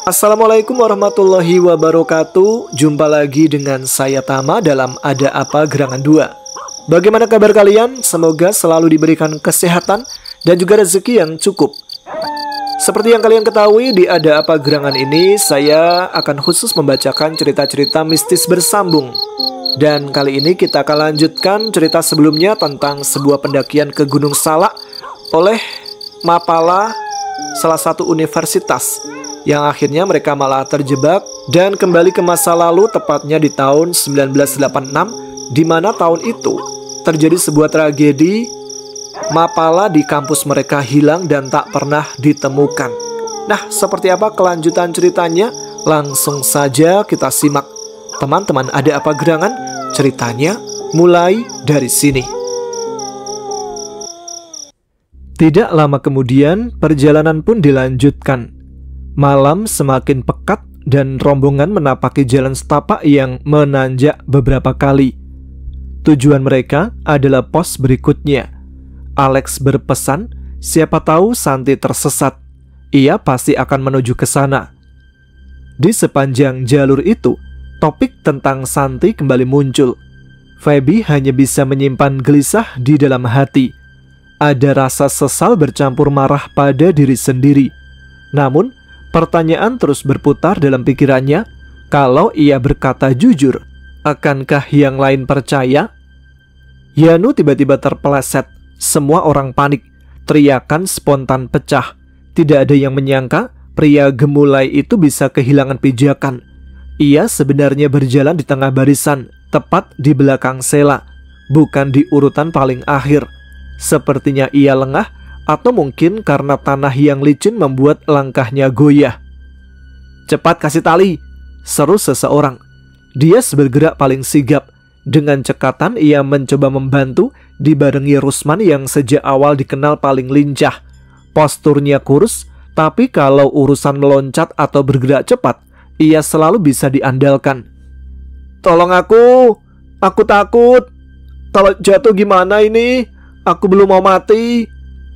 Assalamualaikum warahmatullahi wabarakatuh. Jumpa lagi dengan saya Tama dalam Ada Apa Gerangan 2. Bagaimana kabar kalian? Semoga selalu diberikan kesehatan dan juga rezeki yang cukup. Seperti yang kalian ketahui, di Ada Apa Gerangan ini saya akan khusus membacakan cerita-cerita mistis bersambung. Dan kali ini kita akan lanjutkan cerita sebelumnya tentang sebuah pendakian ke Gunung Salak oleh Mapala, salah satu universitas, yang akhirnya mereka malah terjebak dan kembali ke masa lalu, tepatnya di tahun 1986, di mana tahun itu terjadi sebuah tragedi. Mapala di kampus mereka hilang dan tak pernah ditemukan. Nah, seperti apa kelanjutan ceritanya? Langsung saja kita simak. Teman-teman, ada apa gerangan? Ceritanya mulai dari sini. Tidak lama kemudian, perjalanan pun dilanjutkan. Malam semakin pekat dan rombongan menapaki jalan setapak yang menanjak beberapa kali. Tujuan mereka adalah pos berikutnya. Alex berpesan, siapa tahu Santi tersesat. Ia pasti akan menuju ke sana. Di sepanjang jalur itu, topik tentang Santi kembali muncul. Feby hanya bisa menyimpan gelisah di dalam hati. Ada rasa sesal bercampur marah pada diri sendiri. Namun, pertanyaan terus berputar dalam pikirannya. Kalau ia berkata jujur, akankah yang lain percaya? Yanu tiba-tiba terpeleset. Semua orang panik. Teriakan spontan pecah. Tidak ada yang menyangka pria gemulai itu bisa kehilangan pijakan. Ia sebenarnya berjalan di tengah barisan, tepat di belakang Sela, bukan di urutan paling akhir. Sepertinya ia lengah, atau mungkin karena tanah yang licin membuat langkahnya goyah. "Cepat kasih tali!" seru seseorang. Dia bergerak paling sigap. Dengan cekatan ia mencoba membantu, dibarengi Rusman yang sejak awal dikenal paling lincah. Posturnya kurus, tapi kalau urusan meloncat atau bergerak cepat, ia selalu bisa diandalkan. "Tolong aku takut. Kalau jatuh gimana ini? Aku belum mau mati,"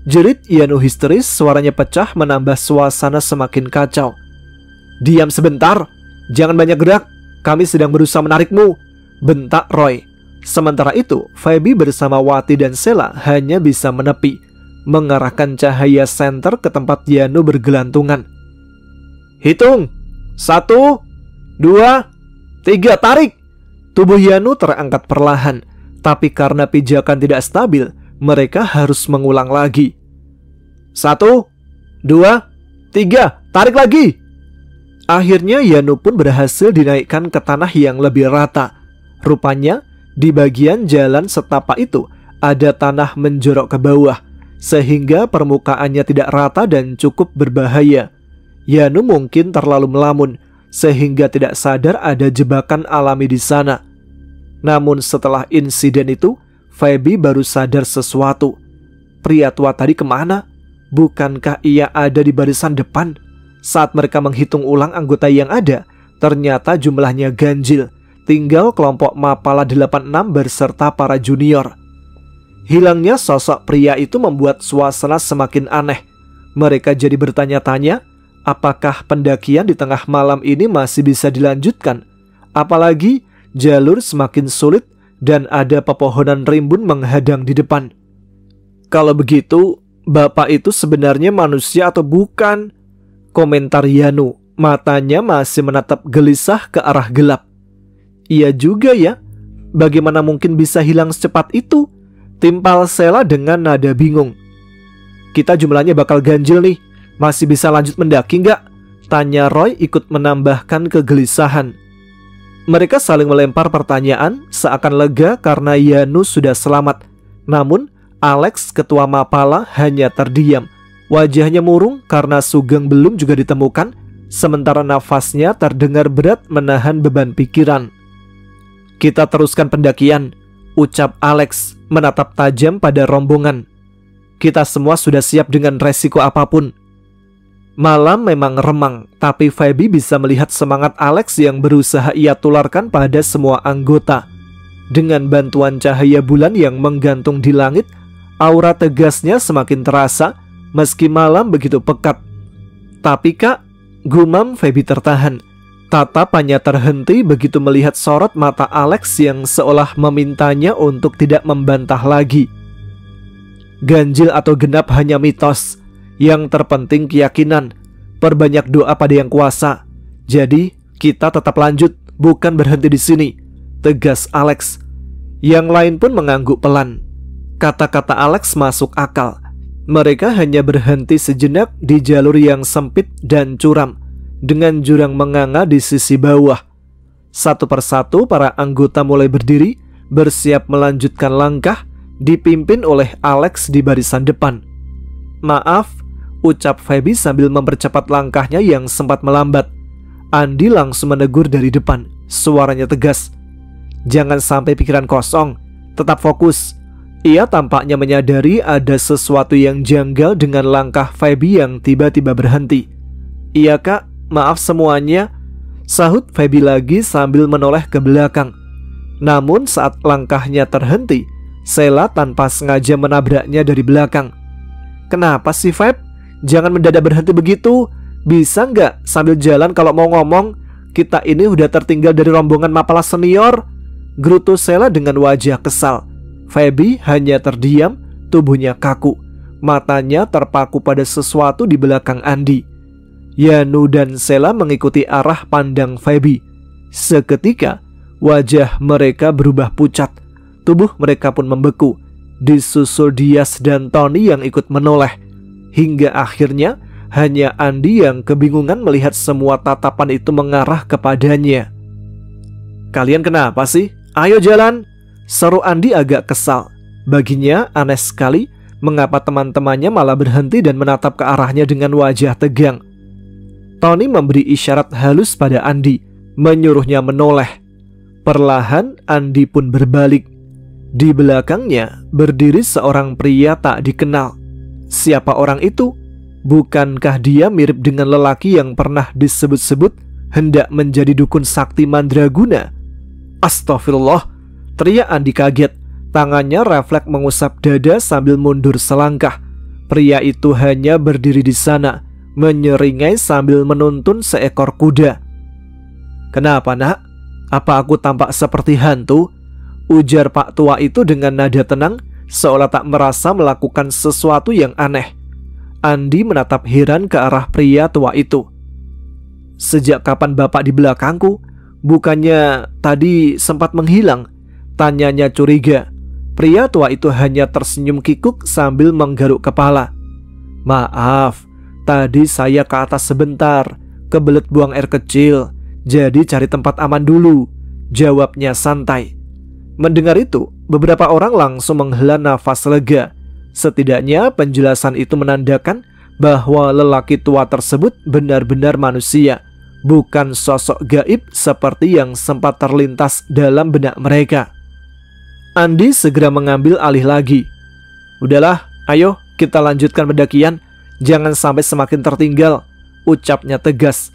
jerit Yanu histeris. Suaranya pecah, menambah suasana semakin kacau. "Diam sebentar, jangan banyak gerak. Kami sedang berusaha menarikmu," bentak Roy. Sementara itu, Feby bersama Wati dan Sela hanya bisa menepi, mengarahkan cahaya senter ke tempat Yanu bergelantungan. "Hitung! 1, 2, 3, tarik!" Tubuh Yanu terangkat perlahan, tapi karena pijakan tidak stabil, mereka harus mengulang lagi. 1, 2, 3, tarik lagi! Akhirnya Yanu pun berhasil dinaikkan ke tanah yang lebih rata. Rupanya, di bagian jalan setapak itu ada tanah menjorok ke bawah, sehingga permukaannya tidak rata dan cukup berbahaya. Yanu mungkin terlalu melamun, sehingga tidak sadar ada jebakan alami di sana. Namun setelah insiden itu, Feby baru sadar sesuatu. Pria tua tadi kemana? Bukankah ia ada di barisan depan? Saat mereka menghitung ulang anggota yang ada, ternyata jumlahnya ganjil. Tinggal kelompok Mapala 86 berserta para junior. Hilangnya sosok pria itu membuat suasana semakin aneh. Mereka jadi bertanya-tanya, apakah pendakian di tengah malam ini masih bisa dilanjutkan? Apalagi jalur semakin sulit dan ada pepohonan rimbun menghadang di depan. "Kalau begitu, bapak itu sebenarnya manusia atau bukan?" komentar Yanu. Matanya masih menatap gelisah ke arah gelap. "Iya juga ya, bagaimana mungkin bisa hilang secepat itu?" timpal Sela dengan nada bingung. "Kita jumlahnya bakal ganjil nih. Masih bisa lanjut mendaki nggak?" tanya Roy ikut menambahkan kegelisahan. Mereka saling melempar pertanyaan, seakan lega karena Yanu sudah selamat. Namun Alex, ketua Mapala, hanya terdiam. Wajahnya murung karena Sugeng belum juga ditemukan, sementara nafasnya terdengar berat menahan beban pikiran. "Kita teruskan pendakian," ucap Alex menatap tajam pada rombongan. "Kita semua sudah siap dengan resiko apapun." Malam memang remang, tapi Feby bisa melihat semangat Alex yang berusaha ia tularkan pada semua anggota. Dengan bantuan cahaya bulan yang menggantung di langit, aura tegasnya semakin terasa meski malam begitu pekat. "Tapi Kak, Gumam Feby tertahan. Tatapannya terhenti begitu melihat sorot mata Alex yang seolah memintanya untuk tidak membantah lagi. Ganjil atau genap hanya mitos. Yang terpenting keyakinan. Perbanyak doa pada Yang Kuasa. Jadi kita tetap lanjut, bukan berhenti di sini, tegas Alex. Yang lain pun mengangguk pelan. Kata-kata Alex masuk akal. Mereka hanya berhenti sejenak di jalur yang sempit dan curam, dengan jurang menganga di sisi bawah. Satu persatu para anggota mulai berdiri, bersiap melanjutkan langkah, dipimpin oleh Alex di barisan depan. "Maaf," ucap Feby sambil mempercepat langkahnya yang sempat melambat. Andi langsung menegur dari depan, suaranya tegas. "Jangan sampai pikiran kosong, tetap fokus." Ia tampaknya menyadari ada sesuatu yang janggal dengan langkah Feby yang tiba-tiba berhenti. "Iya kak, maaf semuanya," sahut Feby lagi sambil menoleh ke belakang. Namun saat langkahnya terhenti, Sheila tanpa sengaja menabraknya dari belakang. "Kenapa sih Feb? Jangan mendadak berhenti begitu. Bisa nggak sambil jalan kalau mau ngomong? Kita ini udah tertinggal dari rombongan Mapala senior," gerutu Sheila dengan wajah kesal. Feby hanya terdiam, tubuhnya kaku. Matanya terpaku pada sesuatu di belakang Andi. Yanu dan Sheila mengikuti arah pandang Feby. Seketika, wajah mereka berubah pucat. Tubuh mereka pun membeku. Disusul Dias dan Tony yang ikut menoleh. Hingga akhirnya, hanya Andi yang kebingungan melihat semua tatapan itu mengarah kepadanya. "Kalian kenapa sih? Ayo jalan!" seru Andi agak kesal. Baginya aneh sekali mengapa teman-temannya malah berhenti dan menatap ke arahnya dengan wajah tegang. Tony memberi isyarat halus pada Andi, menyuruhnya menoleh. Perlahan Andi pun berbalik. Di belakangnya berdiri seorang pria tak dikenal. Siapa orang itu? Bukankah dia mirip dengan lelaki yang pernah disebut-sebut hendak menjadi dukun sakti Mandraguna? Astagfirullah, teriak Andi kaget. Tangannya refleks mengusap dada sambil mundur selangkah. Pria itu hanya berdiri di sana, menyeringai sambil menuntun seekor kuda. "Kenapa nak? Apa aku tampak seperti hantu?" ujar Pak Tua itu dengan nada tenang, seolah tak merasa melakukan sesuatu yang aneh. Andi menatap heran ke arah pria tua itu. "Sejak kapan bapak di belakangku? Bukannya tadi sempat menghilang?" tanyanya curiga. Pria tua itu hanya tersenyum kikuk sambil menggaruk kepala. "Maaf, tadi saya ke atas sebentar, kebelet buang air kecil, jadi cari tempat aman dulu," jawabnya santai. Mendengar itu, beberapa orang langsung menghela nafas lega. Setidaknya penjelasan itu menandakan bahwa lelaki tua tersebut benar-benar manusia, bukan sosok gaib seperti yang sempat terlintas dalam benak mereka. Andi segera mengambil alih lagi. "Udahlah, ayo kita lanjutkan pendakian. Jangan sampai semakin tertinggal," ucapnya tegas.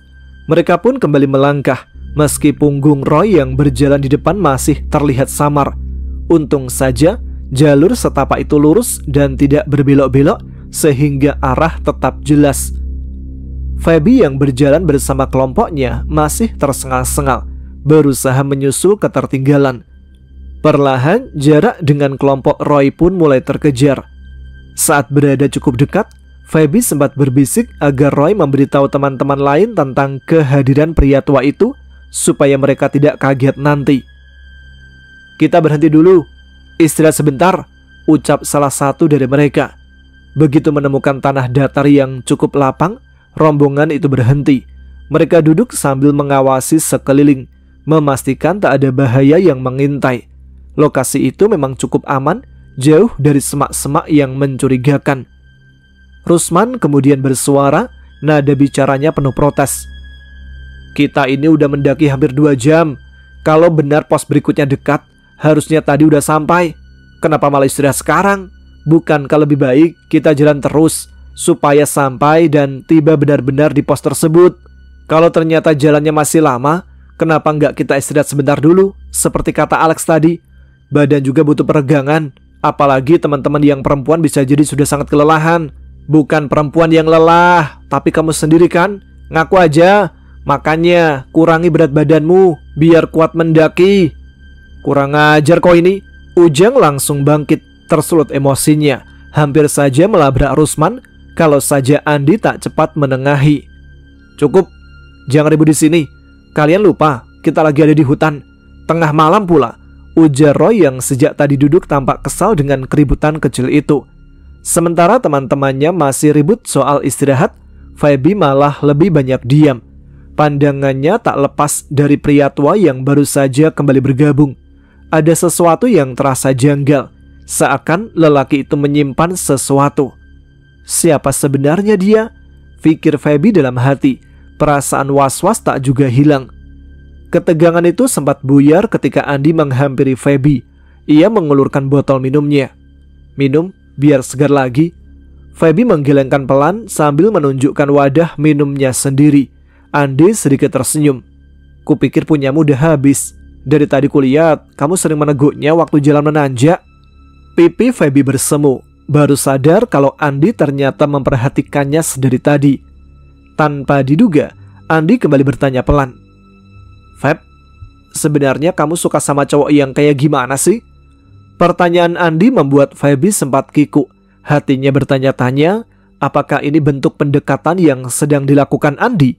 Mereka pun kembali melangkah, meski punggung Roy yang berjalan di depan masih terlihat samar. Untung saja jalur setapak itu lurus dan tidak berbelok-belok, sehingga arah tetap jelas. Feby yang berjalan bersama kelompoknya masih tersengal-sengal, berusaha menyusul ketertinggalan. Perlahan jarak dengan kelompok Roy pun mulai terkejar. Saat berada cukup dekat, Feby sempat berbisik agar Roy memberitahu teman-teman lain tentang kehadiran pria tua itu, supaya mereka tidak kaget nanti. "Kita berhenti dulu, istirahat sebentar," ucap salah satu dari mereka. Begitu menemukan tanah datar yang cukup lapang, rombongan itu berhenti. Mereka duduk sambil mengawasi sekeliling, memastikan tak ada bahaya yang mengintai. Lokasi itu memang cukup aman, jauh dari semak-semak yang mencurigakan. Rusman kemudian bersuara, nada bicaranya penuh protes. "Kita ini udah mendaki hampir 2 jam. Kalau benar pos berikutnya dekat, harusnya tadi udah sampai. Kenapa malah istirahat sekarang? Bukankah lebih baik kita jalan terus, supaya sampai dan tiba benar-benar di pos tersebut? Kalau ternyata jalannya masih lama, kenapa nggak kita istirahat sebentar dulu, seperti kata Alex tadi? Badan juga butuh peregangan, apalagi teman-teman yang perempuan bisa jadi sudah sangat kelelahan." "Bukan perempuan yang lelah, tapi kamu sendiri kan? Ngaku aja, makanya kurangi berat badanmu biar kuat mendaki. Kurang ajar kau ini. Ujang langsung bangkit, tersulut emosinya, hampir saja melabrak Rusman kalau saja Andi tak cepat menengahi. Cukup, jangan ribut di sini. Kalian lupa kita lagi ada di hutan, tengah malam pula, ujar Roy yang sejak tadi duduk tampak kesal dengan keributan kecil itu. Sementara teman-temannya masih ribut soal istirahat, Feby malah lebih banyak diam. Pandangannya tak lepas dari pria tua yang baru saja kembali bergabung. Ada sesuatu yang terasa janggal, seakan lelaki itu menyimpan sesuatu. Siapa sebenarnya dia? Pikir Feby dalam hati. Perasaan was-was tak juga hilang. Ketegangan itu sempat buyar ketika Andi menghampiri Feby. Ia mengulurkan botol minumnya. Minum biar segar lagi. Feby menggelengkan pelan sambil menunjukkan wadah minumnya sendiri. Andi sedikit tersenyum. Kupikir punyamu udah habis. Dari tadi kulihat kamu sering meneguknya waktu jalan menanjak. Pipi Feby bersemu. Baru sadar kalau Andi ternyata memperhatikannya sedari tadi. Tanpa diduga, Andi kembali bertanya pelan. Feb, sebenarnya kamu suka sama cowok yang kayak gimana sih? Pertanyaan Andi membuat Feby sempat kikuk. Hatinya bertanya-tanya, apakah ini bentuk pendekatan yang sedang dilakukan Andi?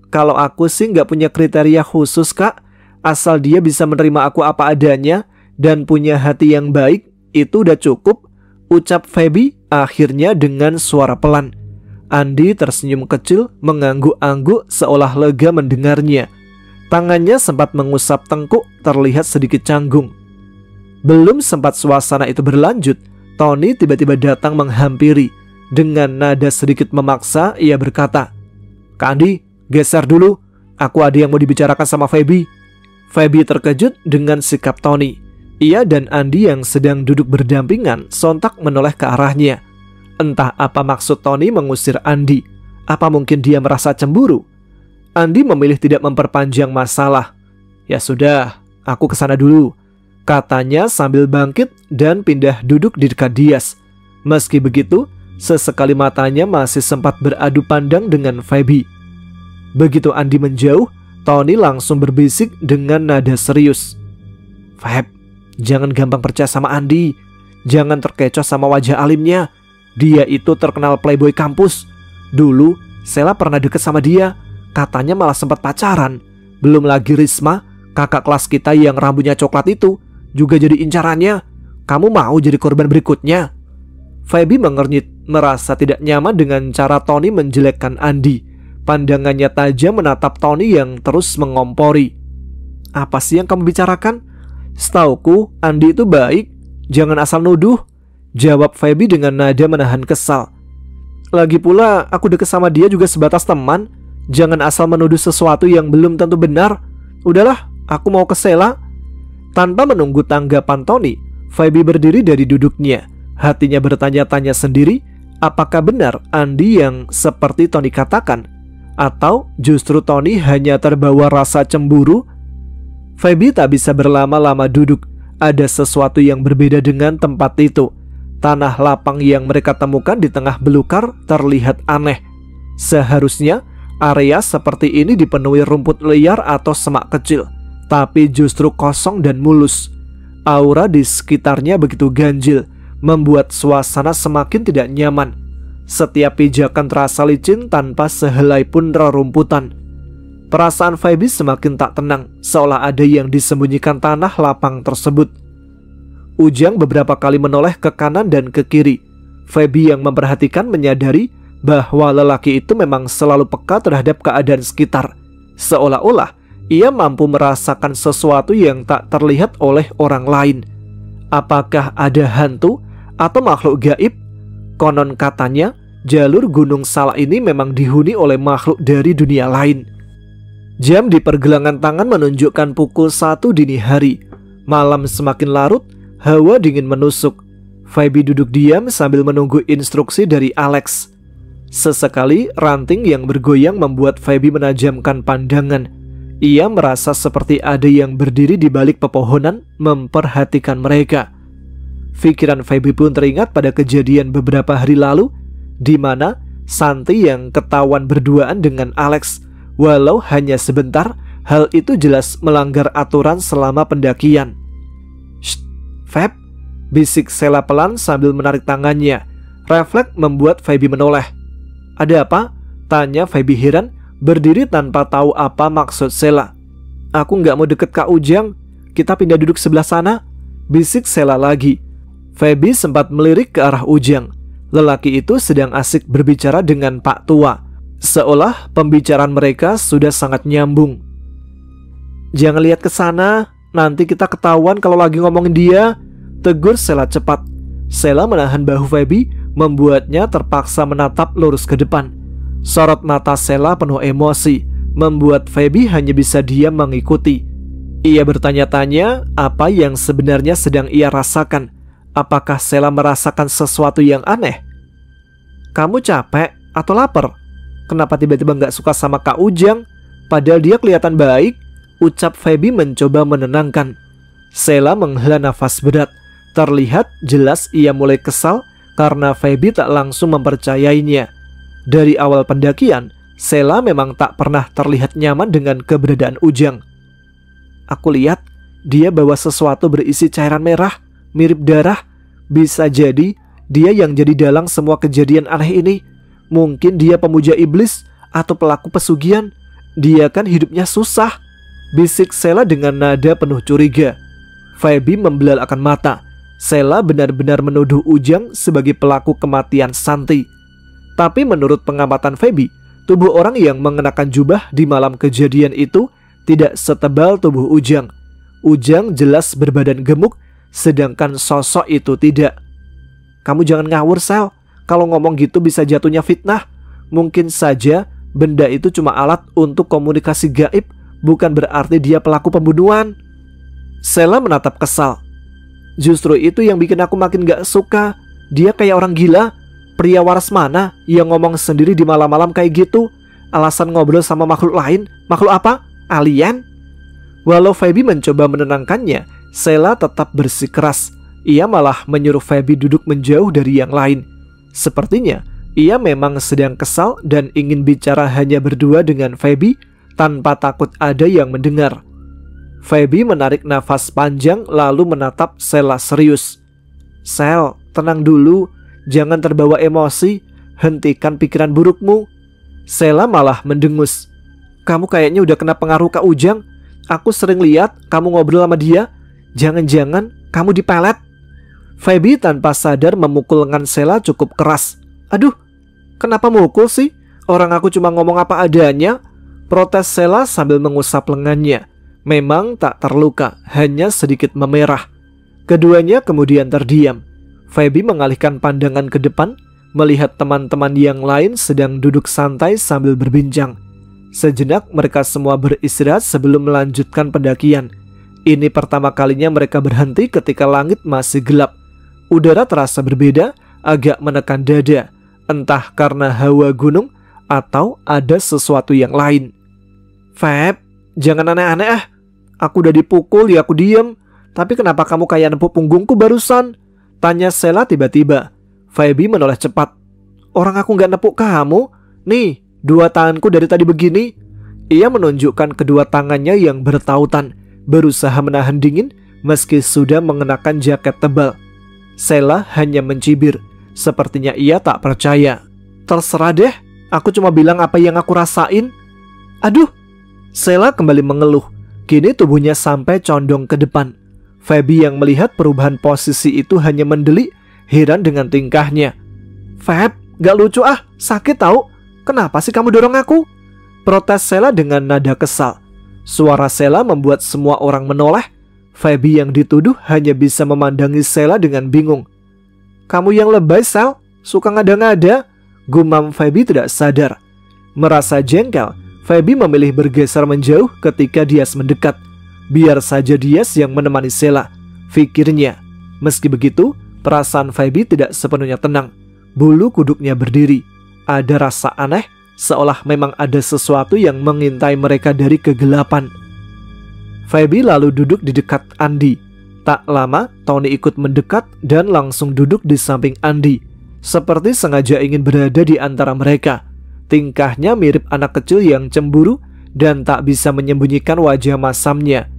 Kalau aku sih nggak punya kriteria khusus kak. Asal dia bisa menerima aku apa adanya dan punya hati yang baik, itu udah cukup, ucap Feby akhirnya dengan suara pelan. Andi tersenyum kecil, mengangguk-angguk seolah lega mendengarnya. Tangannya sempat mengusap tengkuk, terlihat sedikit canggung. Belum sempat suasana itu berlanjut, Tony tiba-tiba datang menghampiri. Dengan nada sedikit memaksa, ia berkata, Kak Andi, geser dulu, aku ada yang mau dibicarakan sama Feby. Feby terkejut dengan sikap Tony. Ia dan Andi yang sedang duduk berdampingan sontak menoleh ke arahnya. Entah apa maksud Tony mengusir Andi. Apa mungkin dia merasa cemburu? Andi memilih tidak memperpanjang masalah. Ya sudah, aku kesana dulu, katanya sambil bangkit dan pindah duduk di dekat Dias. Meski begitu, sesekali matanya masih sempat beradu pandang dengan Feby. Begitu Andi menjauh, Tony langsung berbisik dengan nada serius. Feb, jangan gampang percaya sama Andi. Jangan terkecoh sama wajah alimnya. Dia itu terkenal playboy kampus. Dulu Sela pernah deket sama dia. Katanya malah sempat pacaran. Belum lagi Risma, kakak kelas kita yang rambutnya coklat itu, juga jadi incarannya. Kamu mau jadi korban berikutnya? Feby mengernyit, merasa tidak nyaman dengan cara Tony menjelekkan Andi. Pandangannya tajam menatap Tony yang terus mengompori. Apa sih yang kamu bicarakan? Setauku Andi itu baik. Jangan asal nuduh, jawab Feby dengan nada menahan kesal. Lagi pula aku deket sama dia juga sebatas teman. Jangan asal menuduh sesuatu yang belum tentu benar. Udahlah, aku mau ke Sela. Tanpa menunggu tanggapan Tony, Feby berdiri dari duduknya. Hatinya bertanya-tanya sendiri, apakah benar Andi yang seperti Tony katakan? Atau justru Tony hanya terbawa rasa cemburu? Feby tak bisa berlama-lama duduk. Ada sesuatu yang berbeda dengan tempat itu. Tanah lapang yang mereka temukan di tengah belukar terlihat aneh. Seharusnya area seperti ini dipenuhi rumput liar atau semak kecil, tapi justru kosong dan mulus. Aura di sekitarnya begitu ganjil, membuat suasana semakin tidak nyaman. Setiap pijakan terasa licin tanpa sehelai pun rerumputan. Perasaan Feby semakin tak tenang, seolah ada yang disembunyikan tanah lapang tersebut. Ujang beberapa kali menoleh ke kanan dan ke kiri. Feby yang memperhatikan menyadari bahwa lelaki itu memang selalu peka terhadap keadaan sekitar. Seolah-olah ia mampu merasakan sesuatu yang tak terlihat oleh orang lain. Apakah ada hantu atau makhluk gaib? Konon katanya, jalur Gunung Salak ini memang dihuni oleh makhluk dari dunia lain. Jam di pergelangan tangan menunjukkan pukul 1 dini hari. Malam semakin larut, hawa dingin menusuk. Feby duduk diam sambil menunggu instruksi dari Alex. Sesekali ranting yang bergoyang membuat Feby menajamkan pandangan. Ia merasa seperti ada yang berdiri di balik pepohonan memperhatikan mereka. Pikiran Feby pun teringat pada kejadian beberapa hari lalu, di mana Santi yang ketahuan berduaan dengan Alex. Walau hanya sebentar, hal itu jelas melanggar aturan selama pendakian. "Shh, Feb," bisik Sheila pelan sambil menarik tangannya. Refleks membuat Feby menoleh. "Ada apa?" tanya Feby heran, berdiri tanpa tahu apa maksud Sheila. "Aku nggak mau deket Kak Ujang. Kita pindah duduk sebelah sana," bisik Sheila lagi. Feby sempat melirik ke arah Ujang. Lelaki itu sedang asik berbicara dengan Pak Tua, seolah pembicaraan mereka sudah sangat nyambung. "Jangan lihat ke sana, nanti kita ketahuan kalau lagi ngomongin dia," tegur Sheila cepat. Sheila menahan bahu Feby, membuatnya terpaksa menatap lurus ke depan. Sorot mata Sheila penuh emosi, membuat Feby hanya bisa diam mengikuti. Ia bertanya-tanya apa yang sebenarnya sedang ia rasakan. Apakah Sheila merasakan sesuatu yang aneh? "Kamu capek atau lapar? Kenapa tiba-tiba gak suka sama Kak Ujang? Padahal dia kelihatan baik," ucap Feby mencoba menenangkan. Sheila menghela nafas berat. Terlihat jelas ia mulai kesal karena Feby tak langsung mempercayainya. Dari awal pendakian, Sheila memang tak pernah terlihat nyaman dengan keberadaan Ujang. "Aku lihat dia bawa sesuatu berisi cairan merah, mirip darah. Bisa jadi dia yang jadi dalang semua kejadian aneh ini. Mungkin dia pemuja iblis atau pelaku pesugihan. Dia kan hidupnya susah," bisik Sheila dengan nada penuh curiga. Feby membelalakkan mata. Sheila benar-benar menuduh Ujang sebagai pelaku kematian Santi. Tapi menurut pengamatan Feby, tubuh orang yang mengenakan jubah di malam kejadian itu tidak setebal tubuh Ujang. Ujang jelas berbadan gemuk, sedangkan sosok itu tidak. "Kamu jangan ngawur, Sel. Kalau ngomong gitu bisa jatuhnya fitnah. Mungkin saja benda itu cuma alat untuk komunikasi gaib, bukan berarti dia pelaku pembunuhan." Sheila menatap kesal. "Justru itu yang bikin aku makin gak suka. Dia kayak orang gila. Pria waras mana yang ngomong sendiri di malam-malam kayak gitu? Alasan ngobrol sama makhluk lain? Makhluk apa? Alien?" Walau Feby mencoba menenangkannya, Sheila tetap bersikeras. Ia malah menyuruh Feby duduk menjauh dari yang lain. Sepertinya ia memang sedang kesal dan ingin bicara hanya berdua dengan Feby tanpa takut ada yang mendengar. Feby menarik nafas panjang lalu menatap Sheila serius. "Sel, tenang dulu. Jangan terbawa emosi. Hentikan pikiran burukmu." Sheila malah mendengus. "Kamu kayaknya udah kena pengaruh Kak Ujang. Aku sering lihat kamu ngobrol sama dia. Jangan-jangan kamu dipelet." Feby tanpa sadar memukul lengan Sheila cukup keras. "Aduh, kenapa mukul sih? Orang aku cuma ngomong apa adanya," protes Sheila sambil mengusap lengannya. Memang tak terluka, hanya sedikit memerah. Keduanya kemudian terdiam. Feby mengalihkan pandangan ke depan, melihat teman-teman yang lain sedang duduk santai sambil berbincang. Sejenak mereka semua beristirahat sebelum melanjutkan pendakian. Ini pertama kalinya mereka berhenti ketika langit masih gelap. Udara terasa berbeda, agak menekan dada, entah karena hawa gunung atau ada sesuatu yang lain. "Feb, jangan aneh-aneh ah. Aku udah dipukul ya aku diem. Tapi kenapa kamu kayak nepuk punggungku barusan?" tanya Sheila tiba-tiba. Feby menoleh cepat. "Orang aku gak nepuk kamu. Nih, dua tanganku dari tadi begini." Ia menunjukkan kedua tangannya yang bertautan, berusaha menahan dingin meski sudah mengenakan jaket tebal. Sheila hanya mencibir. Sepertinya ia tak percaya. "Terserah deh, aku cuma bilang apa yang aku rasain." "Aduh." Sheila kembali mengeluh. Kini tubuhnya sampai condong ke depan. Feby yang melihat perubahan posisi itu hanya mendelik, heran dengan tingkahnya. "Feb, gak lucu ah, sakit tahu. Kenapa sih kamu dorong aku?" protes Sheila dengan nada kesal. Suara Sheila membuat semua orang menoleh. Feby yang dituduh hanya bisa memandangi Sheila dengan bingung. "Kamu yang lebay, Sel, suka ngada-ngada," gumam Feby tidak sadar. Merasa jengkel, Feby memilih bergeser menjauh ketika Dias mendekat. Biar saja Dias yang menemani Sheila, pikirnya. Meski begitu, perasaan Feby tidak sepenuhnya tenang. Bulu kuduknya berdiri. Ada rasa aneh, seolah memang ada sesuatu yang mengintai mereka dari kegelapan. Feby lalu duduk di dekat Andi. Tak lama, Tony ikut mendekat dan langsung duduk di samping Andi. seperti sengaja ingin berada di antara mereka. Tingkahnya mirip anak kecil yang cemburu dan tak bisa menyembunyikan wajah masamnya.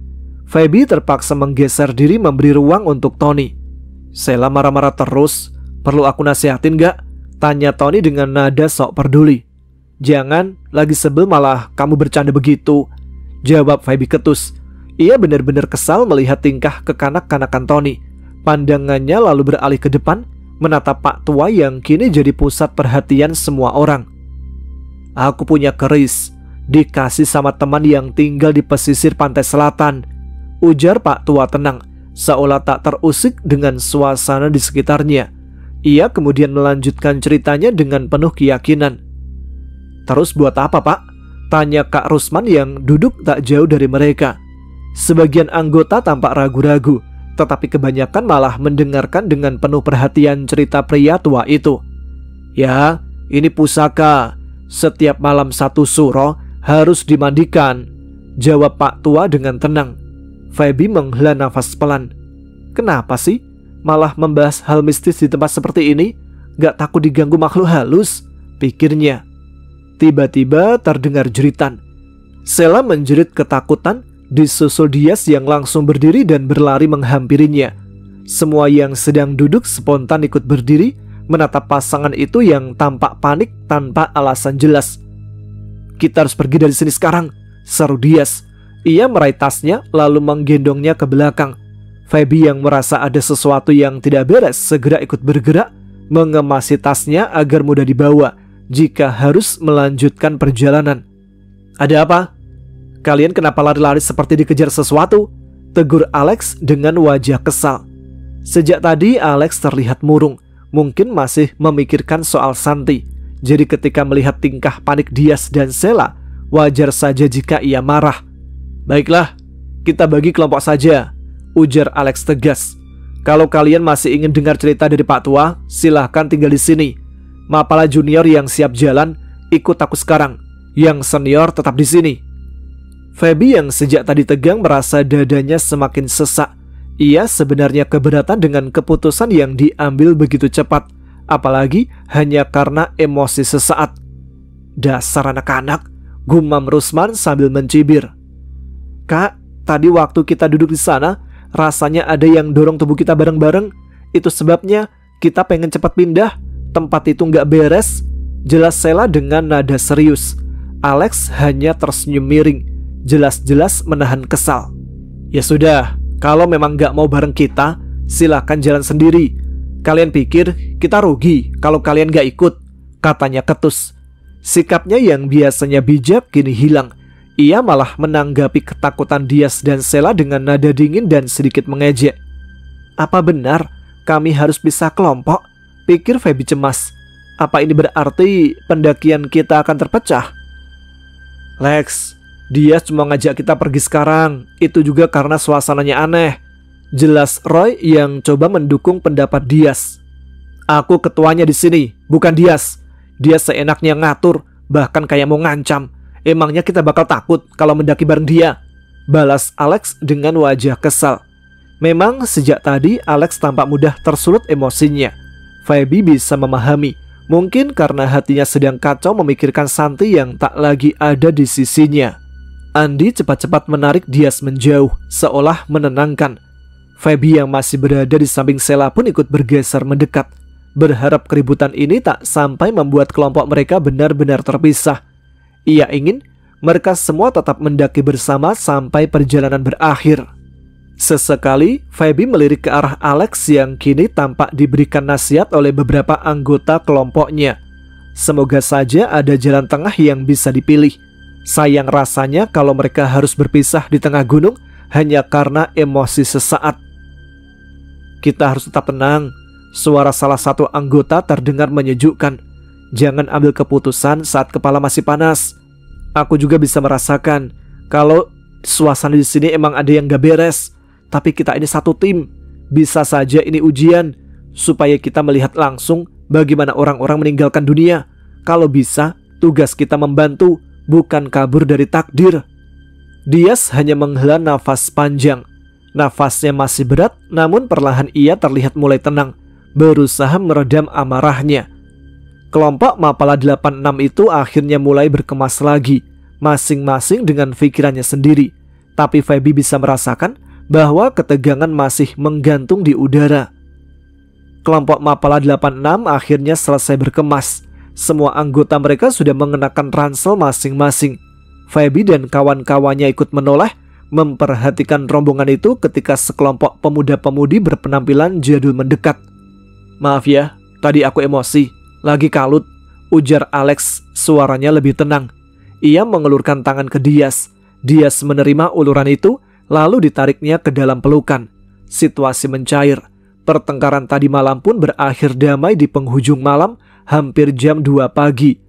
Feby terpaksa menggeser diri memberi ruang untuk Tony. "Sheila marah-marah terus. Perlu aku nasihatin gak?" tanya Tony dengan nada sok peduli. "Jangan, lagi sebel malah kamu bercanda begitu," jawab Feby ketus. Ia benar-benar kesal melihat tingkah kekanak-kanakan Tony. Pandangannya lalu beralih ke depan, menatap Pak Tua yang kini jadi pusat perhatian semua orang. "Aku punya keris, dikasih sama teman yang tinggal di pesisir pantai selatan," ujar Pak Tua tenang, seolah tak terusik dengan suasana di sekitarnya. Ia kemudian melanjutkan ceritanya dengan penuh keyakinan. "Terus buat apa, Pak?" tanya Kak Rusman yang duduk tak jauh dari mereka. Sebagian anggota tampak ragu-ragu, tetapi kebanyakan malah mendengarkan dengan penuh perhatian cerita pria tua itu. "Ya, ini pusaka. Setiap malam satu suro harus dimandikan," jawab Pak Tua dengan tenang. Feby menghela nafas pelan. "Kenapa sih malah membahas hal mistis di tempat seperti ini? Gak takut diganggu makhluk halus?" pikirnya. Tiba-tiba terdengar jeritan. Sheila menjerit ketakutan, disusul Dias yang langsung berdiri dan berlari menghampirinya. Semua yang sedang duduk spontan ikut berdiri, menatap pasangan itu yang tampak panik tanpa alasan jelas. "Kita harus pergi dari sini sekarang," seru Dias. Ia meraih tasnya lalu menggendongnya ke belakang. Feby yang merasa ada sesuatu yang tidak beres segera ikut bergerak, mengemasi tasnya agar mudah dibawa jika harus melanjutkan perjalanan. "Ada apa? Kalian kenapa lari-lari seperti dikejar sesuatu?" tegur Alex dengan wajah kesal. Sejak tadi Alex terlihat murung, mungkin masih memikirkan soal Santi. Jadi ketika melihat tingkah panik Dias dan Sheila, wajar saja jika ia marah. "Baiklah, kita bagi kelompok saja," ujar Alex tegas. "Kalau kalian masih ingin dengar cerita dari Pak Tua, silahkan tinggal di sini. Mapala junior yang siap jalan, ikut aku sekarang. Yang senior tetap di sini." Feby yang sejak tadi tegang merasa dadanya semakin sesak. Ia sebenarnya keberatan dengan keputusan yang diambil begitu cepat, apalagi hanya karena emosi sesaat. "Dasar anak-anak," gumam Rusman sambil mencibir. "Kak, tadi waktu kita duduk di sana, rasanya ada yang dorong tubuh kita bareng-bareng. Itu sebabnya kita pengen cepat pindah. Tempat itu nggak beres," jelas Sheila dengan nada serius. Alex hanya tersenyum miring, jelas-jelas menahan kesal. "Ya sudah, kalau memang nggak mau bareng kita, silakan jalan sendiri. Kalian pikir kita rugi kalau kalian nggak ikut?" katanya ketus. Sikapnya yang biasanya bijak kini hilang. Ia malah menanggapi ketakutan Dias dan Sheila dengan nada dingin dan sedikit mengejek. "Apa benar kami harus pisah kelompok?" pikir Feby cemas. "Apa ini berarti pendakian kita akan terpecah?" "Lex, Dias cuma ngajak kita pergi sekarang. Itu juga karena suasananya aneh," jelas Roy yang coba mendukung pendapat Dias. "Aku ketuanya di sini, bukan Dias. Dia seenaknya ngatur, bahkan kayak mau ngancam. Emangnya kita bakal takut kalau mendaki bareng dia?" balas Alex dengan wajah kesal. Memang sejak tadi Alex tampak mudah tersulut emosinya. Feby bisa memahami, mungkin karena hatinya sedang kacau memikirkan Santi yang tak lagi ada di sisinya. Andi cepat-cepat menarik Dias menjauh, seolah menenangkan. Feby yang masih berada di samping Sheila pun ikut bergeser mendekat, berharap keributan ini tak sampai membuat kelompok mereka benar-benar terpisah. Ia ingin mereka semua tetap mendaki bersama sampai perjalanan berakhir. Sesekali Feby melirik ke arah Alex yang kini tampak diberikan nasihat oleh beberapa anggota kelompoknya. Semoga saja ada jalan tengah yang bisa dipilih. Sayang rasanya kalau mereka harus berpisah di tengah gunung hanya karena emosi sesaat. "Kita harus tetap tenang," suara salah satu anggota terdengar menyejukkan. "Jangan ambil keputusan saat kepala masih panas. Aku juga bisa merasakan kalau suasana di sini emang ada yang gak beres. Tapi kita ini satu tim. Bisa saja ini ujian supaya kita melihat langsung bagaimana orang-orang meninggalkan dunia. Kalau bisa, tugas kita membantu, bukan kabur dari takdir." Dias hanya menghela nafas panjang. Nafasnya masih berat, namun perlahan ia terlihat mulai tenang. berusaha meredam amarahnya. Kelompok Mapala 86 itu akhirnya mulai berkemas lagi, masing-masing dengan pikirannya sendiri. Tapi Feby bisa merasakan bahwa ketegangan masih menggantung di udara. Kelompok Mapala 86 akhirnya selesai berkemas. Semua anggota mereka sudah mengenakan ransel masing-masing. Feby dan kawan-kawannya ikut menoleh, memperhatikan rombongan itu ketika sekelompok pemuda-pemudi berpenampilan jadul mendekat. "Maaf ya, tadi aku emosi, lagi kalut," ujar Alex, suaranya lebih tenang. Ia mengelurkan tangan ke Dias. Dias menerima uluran itu, lalu ditariknya ke dalam pelukan. Situasi mencair. Pertengkaran tadi malam pun berakhir damai di penghujung malam, hampir jam 2 pagi.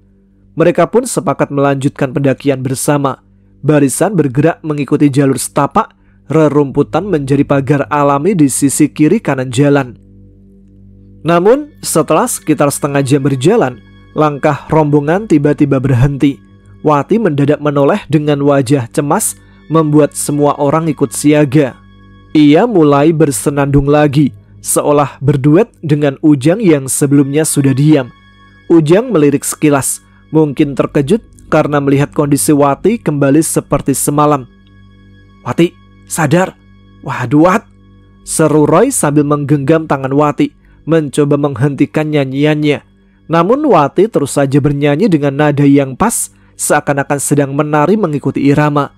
Mereka pun sepakat melanjutkan pendakian bersama. Barisan bergerak mengikuti jalur setapak, rerumputan menjadi pagar alami di sisi kiri kanan jalan. Namun, setelah sekitar setengah jam berjalan, langkah rombongan tiba-tiba berhenti. Wati mendadak menoleh dengan wajah cemas, membuat semua orang ikut siaga. Ia mulai bersenandung lagi, seolah berduet dengan Ujang yang sebelumnya sudah diam. Ujang melirik sekilas, mungkin terkejut karena melihat kondisi Wati kembali seperti semalam. "Wati, sadar!" "Waduh, Wat!" seru Roy sambil menggenggam tangan Wati, mencoba menghentikan nyanyiannya. Namun Wati terus saja bernyanyi dengan nada yang pas, seakan-akan sedang menari mengikuti irama.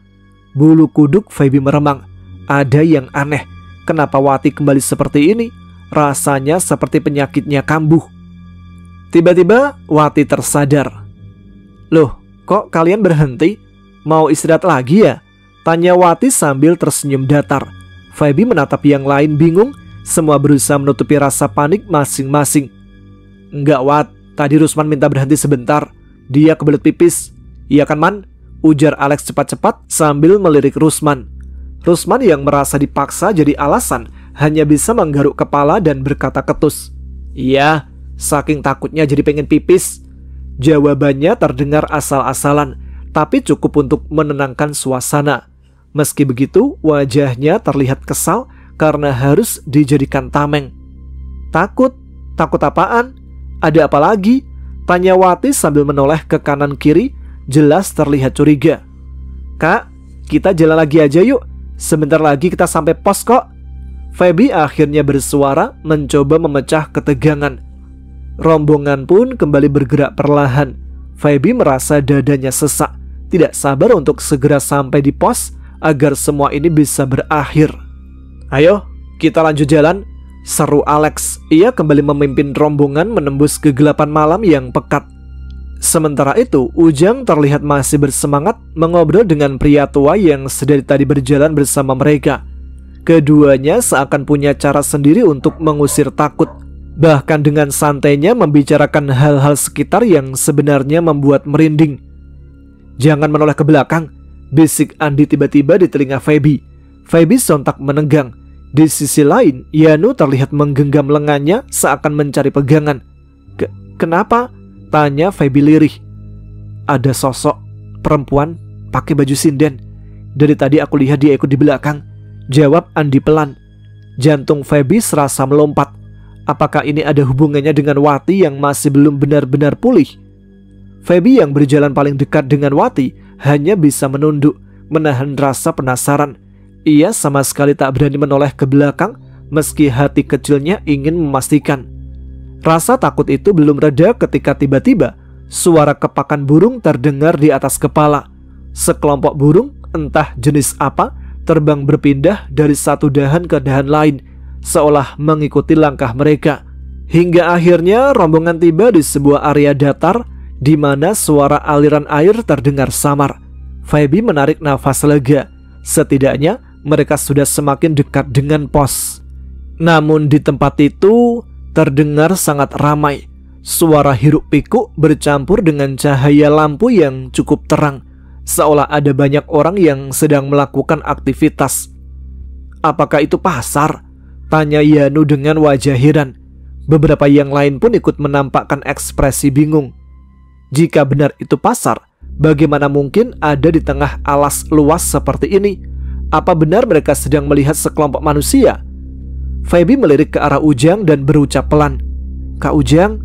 Bulu kuduk Feby meremang. Ada yang aneh. Kenapa Wati kembali seperti ini? Rasanya seperti penyakitnya kambuh. Tiba-tiba Wati tersadar. "Loh, kok kalian berhenti? Mau istirahat lagi ya?" tanya Wati sambil tersenyum datar. Feby menatap yang lain bingung. Semua berusaha menutupi rasa panik masing-masing. "Enggak, Wat. Tadi Rusman minta berhenti sebentar. Dia kebelet pipis." "Iya kan, Man?" ujar Alex cepat-cepat sambil melirik Rusman. Rusman yang merasa dipaksa jadi alasan hanya bisa menggaruk kepala dan berkata ketus. "Iya, saking takutnya jadi pengen pipis." Jawabannya terdengar asal-asalan, tapi cukup untuk menenangkan suasana. Meski begitu, wajahnya terlihat kesal karena harus dijadikan tameng. "Takut? Takut apaan? Ada apa lagi?" tanya Wati sambil menoleh ke kanan kiri, jelas terlihat curiga. "Kak, kita jalan lagi aja yuk. Sebentar lagi kita sampai pos kok." Feby akhirnya bersuara, mencoba memecah ketegangan. Rombongan pun kembali bergerak perlahan. Feby merasa dadanya sesak, tidak sabar untuk segera sampai di pos agar semua ini bisa berakhir. "Ayo, kita lanjut jalan," seru Alex. Ia kembali memimpin rombongan menembus kegelapan malam yang pekat. Sementara itu, Ujang terlihat masih bersemangat mengobrol dengan pria tua yang sedari tadi berjalan bersama mereka. Keduanya seakan punya cara sendiri untuk mengusir takut. Bahkan dengan santainya membicarakan hal-hal sekitar yang sebenarnya membuat merinding. "Jangan menoleh ke belakang," bisik Andi tiba-tiba di telinga Feby. Feby sontak menenggang. Di sisi lain, Yanu terlihat menggenggam lengannya seakan mencari pegangan. Kenapa?" tanya Feby lirih. "Ada sosok perempuan pakai baju sinden. Dari tadi aku lihat dia ikut di belakang," jawab Andi pelan. Jantung Feby serasa melompat. Apakah ini ada hubungannya dengan Wati yang masih belum benar-benar pulih? Feby yang berjalan paling dekat dengan Wati hanya bisa menunduk, menahan rasa penasaran. Ia sama sekali tak berani menoleh ke belakang, meski hati kecilnya ingin memastikan. Rasa takut itu belum reda ketika tiba-tiba suara kepakan burung terdengar di atas kepala. Sekelompok burung, entah jenis apa, terbang berpindah dari satu dahan ke dahan lain, seolah mengikuti langkah mereka. Hingga akhirnya rombongan tiba di sebuah area datar, di mana suara aliran air terdengar samar. Feby menarik nafas lega. Setidaknya mereka sudah semakin dekat dengan pos. Namun di tempat itu terdengar sangat ramai. Suara hiruk pikuk bercampur dengan cahaya lampu yang cukup terang, seolah ada banyak orang yang sedang melakukan aktivitas. "Apakah itu pasar?" tanya Yanu dengan wajah heran. Beberapa yang lain pun ikut menampakkan ekspresi bingung. Jika benar itu pasar, bagaimana mungkin ada di tengah alas luas seperti ini? Apa benar mereka sedang melihat sekelompok manusia? Feby melirik ke arah Ujang dan berucap pelan, "Kak Ujang."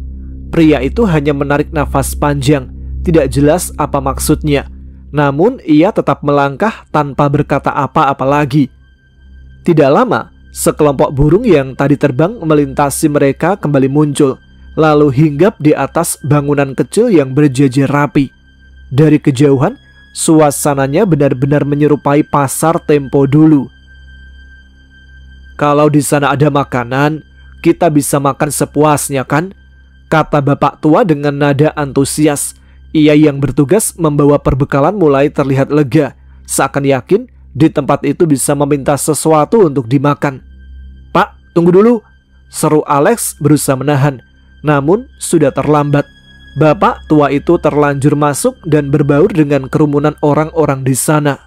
Pria itu hanya menarik nafas panjang, tidak jelas apa maksudnya. Namun ia tetap melangkah tanpa berkata apa-apa lagi. Tidak lama, sekelompok burung yang tadi terbang melintasi mereka kembali muncul, lalu hinggap di atas bangunan kecil yang berjejer rapi. Dari kejauhan, suasananya benar-benar menyerupai pasar Tempo dulu. "Kalau di sana ada makanan, kita bisa makan sepuasnya kan?" kata bapak tua dengan nada antusias. Ia yang bertugas membawa perbekalan mulai terlihat lega, seakan yakin di tempat itu bisa meminta sesuatu untuk dimakan. "Pak, tunggu dulu," seru Alex berusaha menahan. Namun sudah terlambat. Bapak tua itu terlanjur masuk dan berbaur dengan kerumunan orang-orang di sana.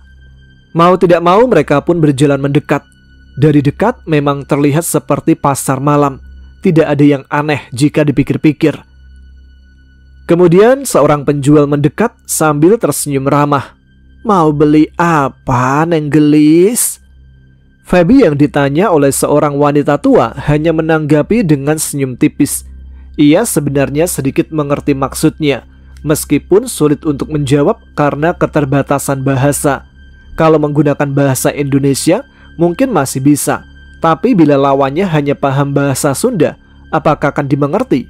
Mau tidak mau mereka pun berjalan mendekat. Dari dekat memang terlihat seperti pasar malam. Tidak ada yang aneh jika dipikir-pikir. Kemudian seorang penjual mendekat sambil tersenyum ramah. "Mau beli apa, Neng Gelis?" Feby yang ditanya oleh seorang wanita tua hanya menanggapi dengan senyum tipis. Ia sebenarnya sedikit mengerti maksudnya, meskipun sulit untuk menjawab karena keterbatasan bahasa. Kalau menggunakan bahasa Indonesia mungkin masih bisa, tapi bila lawannya hanya paham bahasa Sunda, apakah akan dimengerti?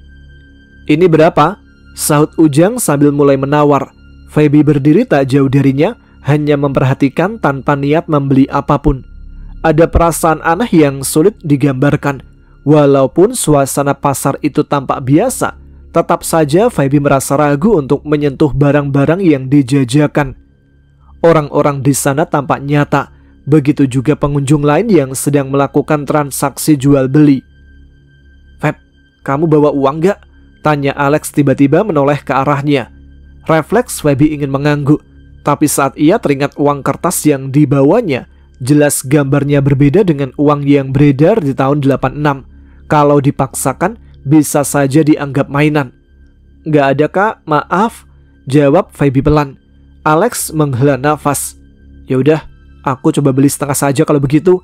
"Ini berapa?" sahut Ujang sambil mulai menawar. Feby berdiri tak jauh darinya, hanya memperhatikan tanpa niat membeli apapun. Ada perasaan aneh yang sulit digambarkan. Walaupun suasana pasar itu tampak biasa, tetap saja Feby merasa ragu untuk menyentuh barang-barang yang dijajakan. Orang-orang di sana tampak nyata, begitu juga pengunjung lain yang sedang melakukan transaksi jual beli. "Feb, kamu bawa uang gak?" tanya Alex tiba-tiba menoleh ke arahnya. Refleks Feby ingin mengangguk, tapi saat ia teringat uang kertas yang dibawanya, jelas gambarnya berbeda dengan uang yang beredar di tahun 86. Kalau dipaksakan bisa saja dianggap mainan. "Gak ada kak, maaf," jawab Feby pelan. Alex menghela nafas. "Yaudah, aku coba beli setengah saja kalau begitu."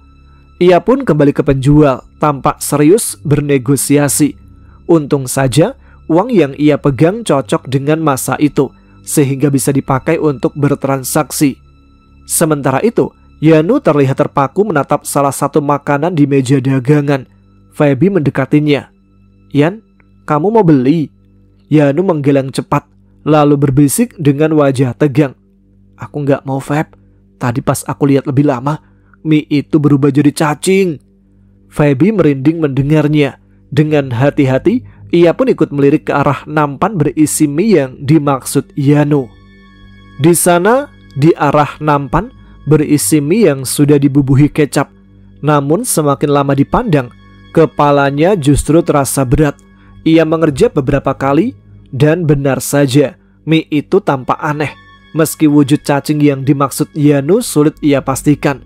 Ia pun kembali ke penjual, tampak serius bernegosiasi. Untung saja uang yang ia pegang cocok dengan masa itu, sehingga bisa dipakai untuk bertransaksi. Sementara itu, Yanu terlihat terpaku menatap salah satu makanan di meja dagangan. Feby mendekatinya. "Yan, kamu mau beli?" Yanu menggeleng cepat, lalu berbisik dengan wajah tegang. "Aku gak mau, Feb. Tadi pas aku lihat lebih lama, mie itu berubah jadi cacing." Feby merinding mendengarnya. Dengan hati-hati, ia pun ikut melirik ke arah nampan berisi mie yang dimaksud Yanu. Di sana, di arah nampan berisi mie yang sudah dibubuhi kecap. Namun semakin lama dipandang, kepalanya justru terasa berat. Ia mengerjap beberapa kali dan benar saja, mie itu tampak aneh. Meski wujud cacing yang dimaksud Yanu sulit ia pastikan.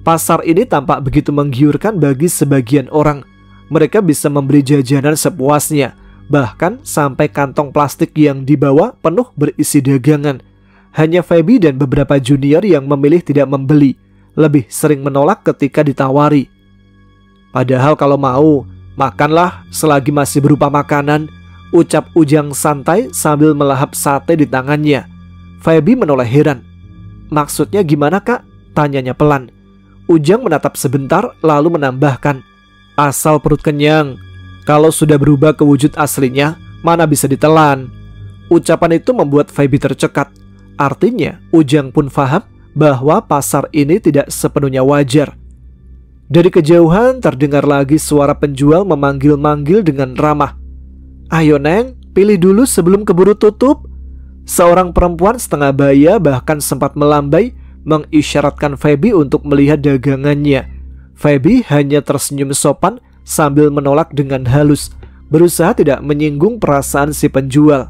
Pasar ini tampak begitu menggiurkan bagi sebagian orang. Mereka bisa membeli jajanan sepuasnya, bahkan sampai kantong plastik yang dibawa penuh berisi dagangan. Hanya Feby dan beberapa junior yang memilih tidak membeli, lebih sering menolak ketika ditawari. "Padahal kalau mau, makanlah selagi masih berupa makanan," ucap Ujang santai sambil melahap sate di tangannya. Feby menoleh heran. "Maksudnya gimana kak?" tanyanya pelan. Ujang menatap sebentar lalu menambahkan, "Asal perut kenyang. Kalau sudah berubah ke wujud aslinya, mana bisa ditelan." Ucapan itu membuat Feby tercekat. Artinya, Ujang pun paham bahwa pasar ini tidak sepenuhnya wajar. Dari kejauhan terdengar lagi suara penjual memanggil-manggil dengan ramah. "Ayo Neng, pilih dulu sebelum keburu tutup." Seorang perempuan setengah baya bahkan sempat melambai mengisyaratkan Feby untuk melihat dagangannya. Feby hanya tersenyum sopan sambil menolak dengan halus, berusaha tidak menyinggung perasaan si penjual.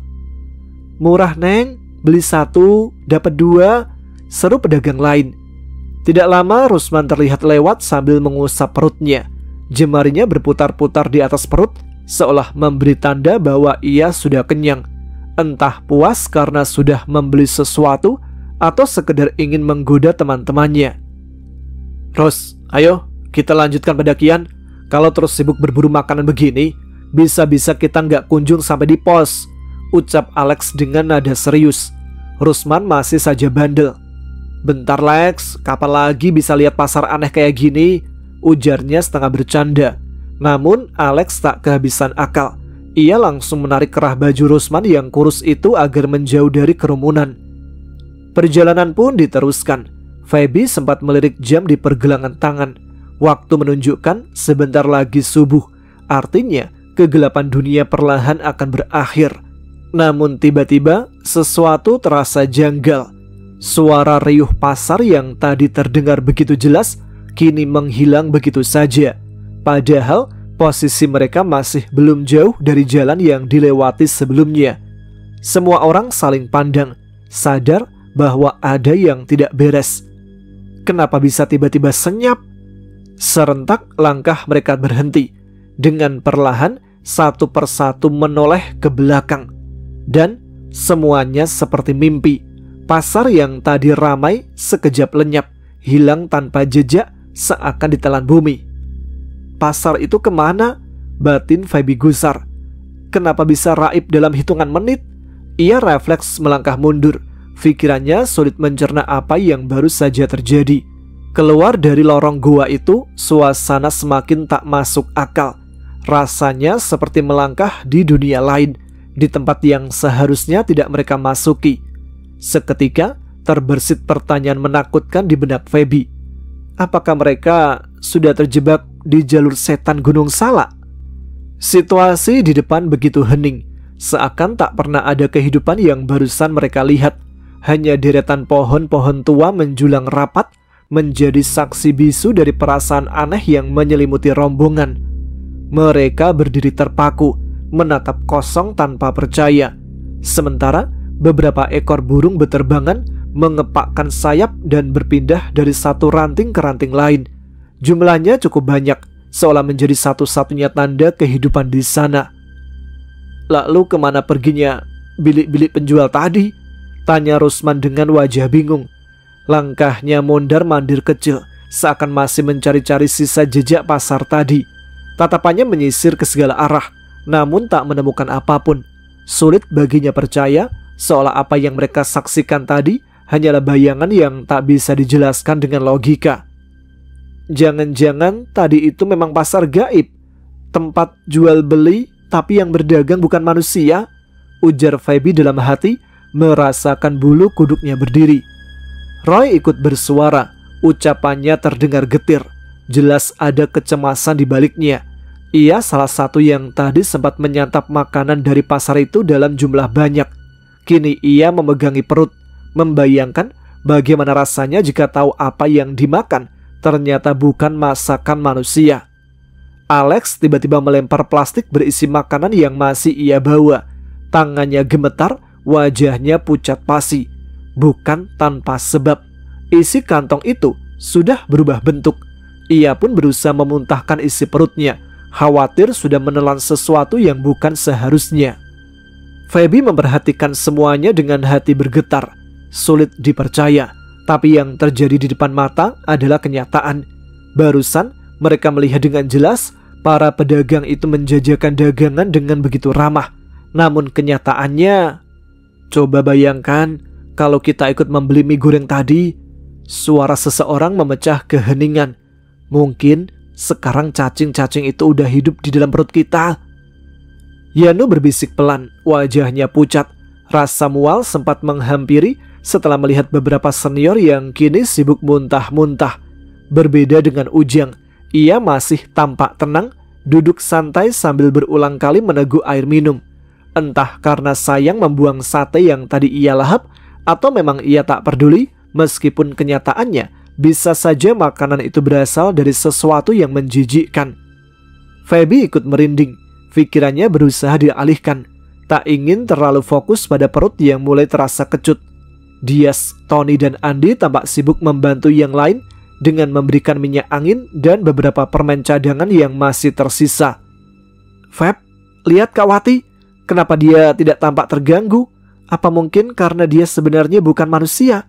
"Murah Neng, beli 1 dapat 2, seru pedagang lain. Tidak lama Rusman terlihat lewat sambil mengusap perutnya. Jemarinya berputar-putar di atas perut, seolah memberi tanda bahwa ia sudah kenyang. Entah puas karena sudah membeli sesuatu atau sekedar ingin menggoda teman-temannya. "Ros, ayo kita lanjutkan pendakian. Kalau terus sibuk berburu makanan begini, bisa-bisa kita nggak kunjung sampai di pos, ucap Alex dengan nada serius. Rusman masih saja bandel. Bentar Lex, kapan lagi bisa lihat pasar aneh kayak gini? Ujarnya setengah bercanda. Namun Alex tak kehabisan akal. Ia langsung menarik kerah baju Rusman yang kurus itu agar menjauh dari kerumunan. Perjalanan pun diteruskan. Feby sempat melirik jam di pergelangan tangan. Waktu menunjukkan sebentar lagi subuh. Artinya kegelapan dunia perlahan akan berakhir. Namun tiba-tiba sesuatu terasa janggal. Suara riuh pasar yang tadi terdengar begitu jelas kini menghilang begitu saja. Padahal posisi mereka masih belum jauh dari jalan yang dilewati sebelumnya. Semua orang saling pandang, sadar bahwa ada yang tidak beres. Kenapa bisa tiba-tiba senyap? Serentak langkah mereka berhenti. Dengan perlahan satu persatu menoleh ke belakang. Dan semuanya seperti mimpi. Pasar yang tadi ramai sekejap lenyap, hilang tanpa jejak seakan ditelan bumi. Pasar itu kemana? Batin Feby gusar. Kenapa bisa raib dalam hitungan menit? Ia refleks melangkah mundur. Pikirannya sulit mencerna apa yang baru saja terjadi. Keluar dari lorong gua itu, suasana semakin tak masuk akal. Rasanya seperti melangkah di dunia lain, di tempat yang seharusnya tidak mereka masuki. Seketika terbersit pertanyaan menakutkan di benak Feby. Apakah mereka sudah terjebak di jalur setan Gunung Salak? Situasi di depan begitu hening, seakan tak pernah ada kehidupan yang barusan mereka lihat. Hanya deretan pohon-pohon tua menjulang rapat, menjadi saksi bisu dari perasaan aneh yang menyelimuti rombongan. Mereka berdiri terpaku, menatap kosong tanpa percaya. Sementara beberapa ekor burung beterbangan mengepakkan sayap dan berpindah dari satu ranting ke ranting lain. Jumlahnya cukup banyak, seolah menjadi satu-satunya tanda kehidupan di sana. Lalu kemana perginya bilik-bilik penjual tadi? Tanya Rusman dengan wajah bingung. Langkahnya mondar-mandir kecil, seakan masih mencari-cari sisa jejak pasar tadi. Tatapannya menyisir ke segala arah, namun tak menemukan apapun. Sulit baginya percaya, seolah apa yang mereka saksikan tadi hanyalah bayangan yang tak bisa dijelaskan dengan logika. Jangan-jangan tadi itu memang pasar gaib, tempat jual beli tapi yang berdagang bukan manusia, ujar Feby dalam hati, merasakan bulu kuduknya berdiri. Roy ikut bersuara, ucapannya terdengar getir, jelas ada kecemasan di baliknya. Ia salah satu yang tadi sempat menyantap makanan dari pasar itu dalam jumlah banyak. Kini ia memegangi perut, membayangkan bagaimana rasanya jika tahu apa yang dimakan ternyata bukan masakan manusia. Alex tiba-tiba melempar plastik berisi makanan yang masih ia bawa. Tangannya gemetar, wajahnya pucat pasi. Bukan tanpa sebab, isi kantong itu sudah berubah bentuk. Ia pun berusaha memuntahkan isi perutnya, khawatir sudah menelan sesuatu yang bukan seharusnya. Feby memperhatikan semuanya dengan hati bergetar. Sulit dipercaya, tapi yang terjadi di depan mata adalah kenyataan. Barusan mereka melihat dengan jelas para pedagang itu menjajakan dagangan dengan begitu ramah. Namun kenyataannya, coba bayangkan kalau kita ikut membeli mie goreng tadi. Suara seseorang memecah keheningan. Mungkin sekarang cacing-cacing itu udah hidup di dalam perut kita. Yano berbisik pelan, wajahnya pucat. Rasa mual sempat menghampiri setelah melihat beberapa senior yang kini sibuk muntah-muntah. Berbeda dengan Ujang, ia masih tampak tenang, duduk santai sambil berulang kali meneguk air minum. Entah karena sayang membuang sate yang tadi ia lahap, atau memang ia tak peduli, meskipun kenyataannya bisa saja makanan itu berasal dari sesuatu yang menjijikkan. Feby ikut merinding, pikirannya berusaha dialihkan, tak ingin terlalu fokus pada perut yang mulai terasa kecut. Dias, Tony dan Andi tampak sibuk membantu yang lain dengan memberikan minyak angin dan beberapa permen cadangan yang masih tersisa. Feb, lihat Kak Wati, kenapa dia tidak tampak terganggu? Apa mungkin karena dia sebenarnya bukan manusia?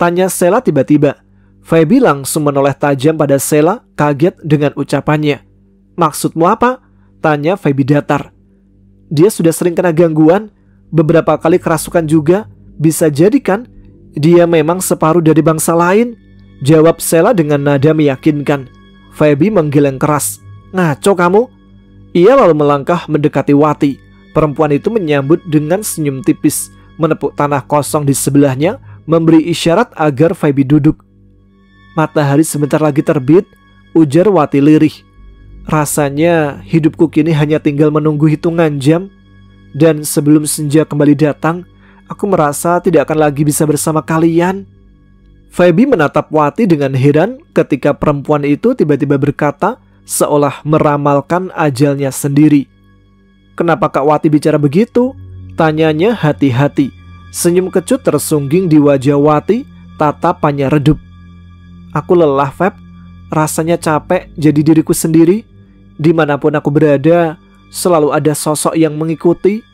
Tanya Sheila tiba-tiba. Feby langsung menoleh tajam pada Sheila, kaget dengan ucapannya. Maksudmu apa? Tanya Feby datar. Dia sudah sering kena gangguan, beberapa kali kerasukan juga. Bisa jadi kan? Dia memang separuh dari bangsa lain, jawab Sheila dengan nada meyakinkan. Feby menggeleng keras. Ngaco kamu? Ia lalu melangkah mendekati Wati. Perempuan itu menyambut dengan senyum tipis, menepuk tanah kosong di sebelahnya, memberi isyarat agar Feby duduk. Matahari sebentar lagi terbit, ujar Wati lirih. Rasanya hidupku kini hanya tinggal menunggu hitungan jam. Dan sebelum senja kembali datang, aku merasa tidak akan lagi bisa bersama kalian. Feby menatap Wati dengan heran ketika perempuan itu tiba-tiba berkata seolah meramalkan ajalnya sendiri. Kenapa Kak Wati bicara begitu? Tanyanya hati-hati. Senyum kecut tersungging di wajah Wati, tatapannya redup. Aku lelah, Feb. Rasanya capek jadi diriku sendiri. Dimanapun aku berada, selalu ada sosok yang mengikuti.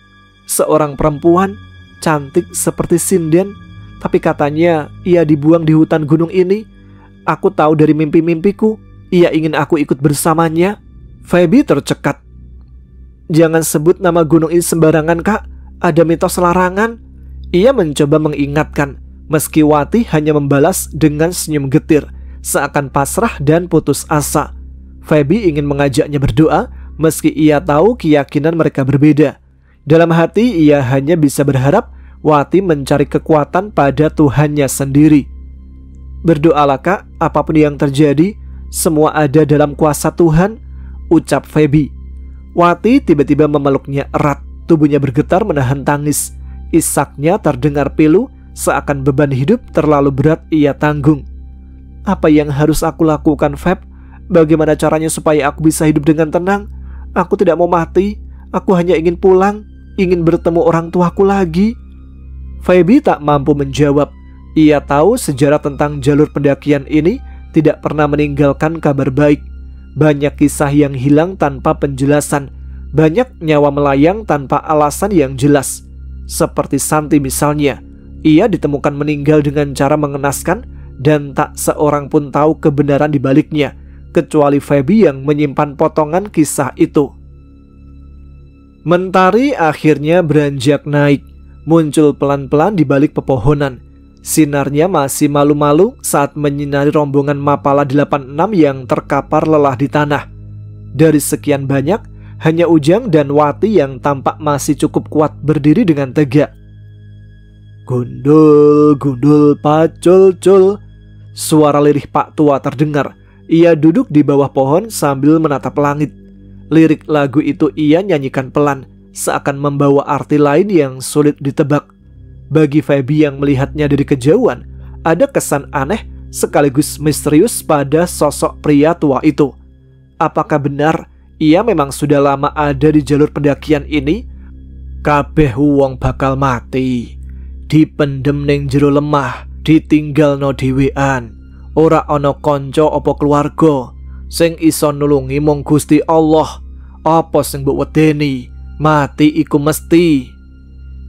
Seorang perempuan, cantik seperti sinden, tapi katanya ia dibuang di hutan gunung ini. Aku tahu dari mimpi-mimpiku, ia ingin aku ikut bersamanya. Feby tercekat. Jangan sebut nama gunung ini sembarangan, Kak. Ada mitos larangan. Ia mencoba mengingatkan, meski Wati hanya membalas dengan senyum getir, seakan pasrah dan putus asa. Feby ingin mengajaknya berdoa, meski ia tahu keyakinan mereka berbeda. Dalam hati ia hanya bisa berharap Wati mencari kekuatan pada Tuhannya sendiri. Berdoalah Kak, apapun yang terjadi, semua ada dalam kuasa Tuhan, ucap Feby. Wati tiba-tiba memeluknya erat, tubuhnya bergetar menahan tangis. Isaknya terdengar pilu, seakan beban hidup terlalu berat ia tanggung. Apa yang harus aku lakukan, Feb? Bagaimana caranya supaya aku bisa hidup dengan tenang? Aku tidak mau mati, aku hanya ingin pulang, ingin bertemu orang tuaku lagi. Feby tak mampu menjawab. Ia tahu sejarah tentang jalur pendakian ini tidak pernah meninggalkan kabar baik. Banyak kisah yang hilang tanpa penjelasan, banyak nyawa melayang tanpa alasan yang jelas. Seperti Santi misalnya, ia ditemukan meninggal dengan cara mengenaskan dan tak seorang pun tahu kebenaran di baliknya, kecuali Feby yang menyimpan potongan kisah itu. Mentari akhirnya beranjak naik, muncul pelan-pelan di balik pepohonan. Sinarnya masih malu-malu saat menyinari rombongan Mapala 86 yang terkapar lelah di tanah. Dari sekian banyak, hanya Ujang dan Wati yang tampak masih cukup kuat berdiri dengan tegak. Gundul, gundul, pacul-cul. Suara lirih Pak Tua terdengar. Ia duduk di bawah pohon sambil menatap langit. Lirik lagu itu ia nyanyikan pelan, seakan membawa arti lain yang sulit ditebak. Bagi Feby yang melihatnya dari kejauhan, ada kesan aneh sekaligus misterius pada sosok pria tua itu. Apakah benar ia memang sudah lama ada di jalur pendakian ini? Kabeh wong bakal mati, dipendem ning jero lemah, ditinggalno dhewean. Ora ana kanca apa keluarga sing iso nulungi mung Gusti Allah. Apa sing mbok wedeni? Mati iku mesti.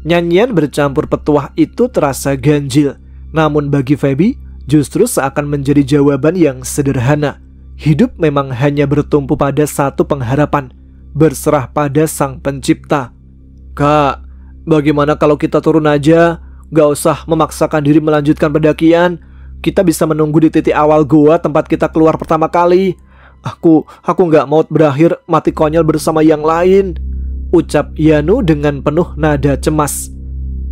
Nyanyian bercampur petuah itu terasa ganjil, namun bagi Feby justru seakan menjadi jawaban yang sederhana. Hidup memang hanya bertumpu pada satu pengharapan, berserah pada Sang Pencipta. Kak, bagaimana kalau kita turun aja? Gak usah memaksakan diri melanjutkan pendakian. Kita bisa menunggu di titik awal gua tempat kita keluar pertama kali. Aku gak mau berakhir mati konyol bersama yang lain, ucap Yanu dengan penuh nada cemas.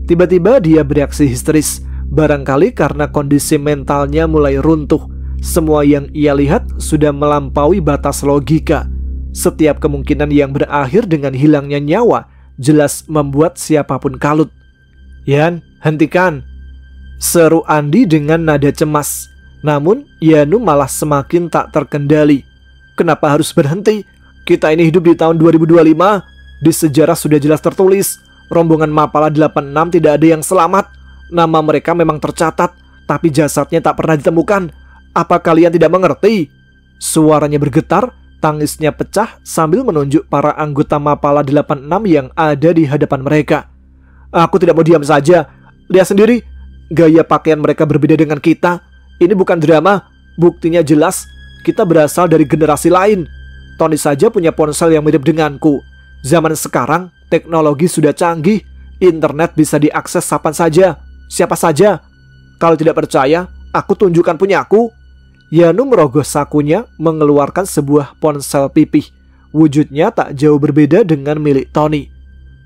Tiba-tiba dia bereaksi histeris, barangkali karena kondisi mentalnya mulai runtuh. Semua yang ia lihat sudah melampaui batas logika. Setiap kemungkinan yang berakhir dengan hilangnya nyawa jelas membuat siapapun kalut. Yan, hentikan, seru Andi dengan nada cemas. Namun Yanu malah semakin tak terkendali. Kenapa harus berhenti? Kita ini hidup di tahun 2025. Di sejarah sudah jelas tertulis, rombongan Mapala 86 tidak ada yang selamat. Nama mereka memang tercatat, tapi jasadnya tak pernah ditemukan. Apa kalian tidak mengerti? Suaranya bergetar, tangisnya pecah sambil menunjuk para anggota Mapala 86 yang ada di hadapan mereka. Aku tidak mau diam saja. Lihat sendiri, gaya pakaian mereka berbeda dengan kita. Ini bukan drama, buktinya jelas. Kita berasal dari generasi lain. Tony saja punya ponsel yang mirip denganku. Zaman sekarang teknologi sudah canggih, internet bisa diakses kapan saja, siapa saja. Kalau tidak percaya, aku tunjukkan punyaku. Yanu merogoh sakunya mengeluarkan sebuah ponsel pipih. Wujudnya tak jauh berbeda dengan milik Tony.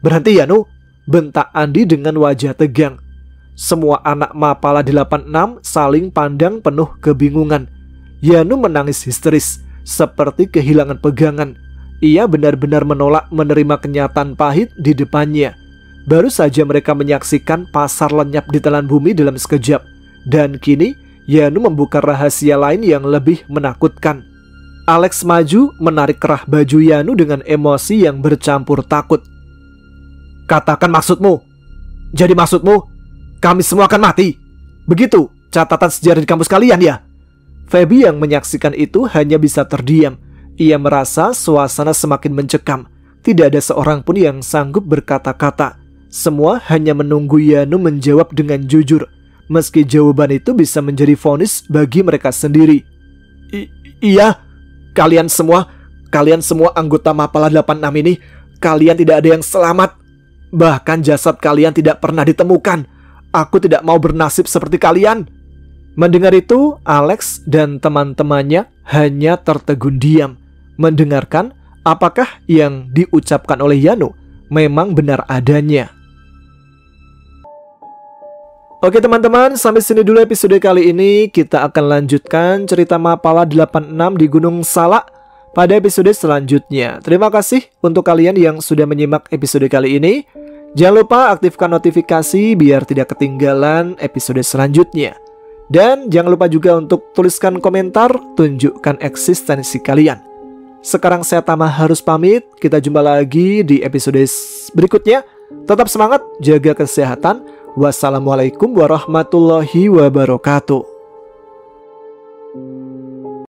Berhenti Yanu, bentak Andi dengan wajah tegang. Semua anak Mapala 86 saling pandang penuh kebingungan. Yanu menangis histeris, seperti kehilangan pegangan. Ia benar-benar menolak menerima kenyataan pahit di depannya. Baru saja mereka menyaksikan pasar lenyap di telan bumi dalam sekejap. Dan kini, Yanu membuka rahasia lain yang lebih menakutkan. Alex maju menarik kerah baju Yanu dengan emosi yang bercampur takut. Katakan maksudmu. Jadi maksudmu, kami semua akan mati? Begitu catatan sejarah di kampus kalian ya? Feby yang menyaksikan itu hanya bisa terdiam. Ia merasa suasana semakin mencekam. Tidak ada seorang pun yang sanggup berkata-kata. Semua hanya menunggu Yanu menjawab dengan jujur, meski jawaban itu bisa menjadi vonis bagi mereka sendiri. Iya, kalian semua anggota Mapala 86 ini, kalian tidak ada yang selamat. Bahkan jasad kalian tidak pernah ditemukan. Aku tidak mau bernasib seperti kalian. Mendengar itu, Alex dan teman-temannya hanya tertegun diam, mendengarkan apakah yang diucapkan oleh Yanu memang benar adanya. Oke teman-teman, sampai sini dulu episode kali ini. Kita akan lanjutkan cerita Mapala 86 di Gunung Salak pada episode selanjutnya. Terima kasih untuk kalian yang sudah menyimak episode kali ini. Jangan lupa aktifkan notifikasi biar tidak ketinggalan episode selanjutnya. Dan jangan lupa juga untuk tuliskan komentar, tunjukkan eksistensi kalian. Sekarang saya Tama harus pamit. Kita jumpa lagi di episode berikutnya. Tetap semangat, jaga kesehatan. Wassalamualaikum warahmatullahi wabarakatuh.